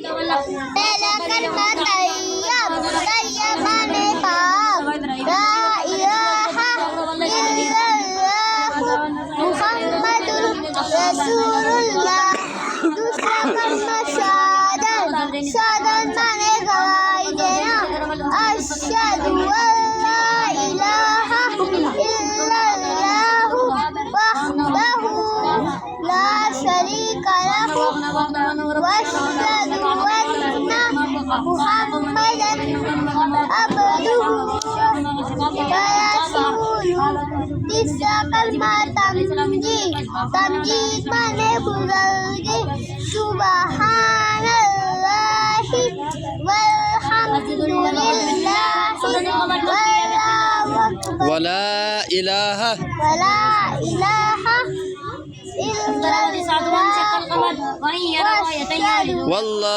पहला कलमा तैयब तैयब माने पाक ला इलाहा इल्लल्लाह मुहम्मदुर रसूलुल्लाह। दूसरा कलमा शहादत शहादत माने गवाही देना अशहदु अल्ला इलाहा इल्लल्लाहु वहदहु ला शरीका लहु वअशहदु अन्ना मुहम्मदन अब्दुहु व रसूलुहु। तीसरा कलमा तमजीद तमजीद माने बुजुर्गी सुबहानल्लाहि वल्हम्दुलिल्लाहि वल्लाहु अकबर वला इलाहा इल्लल्लाह वल्लाह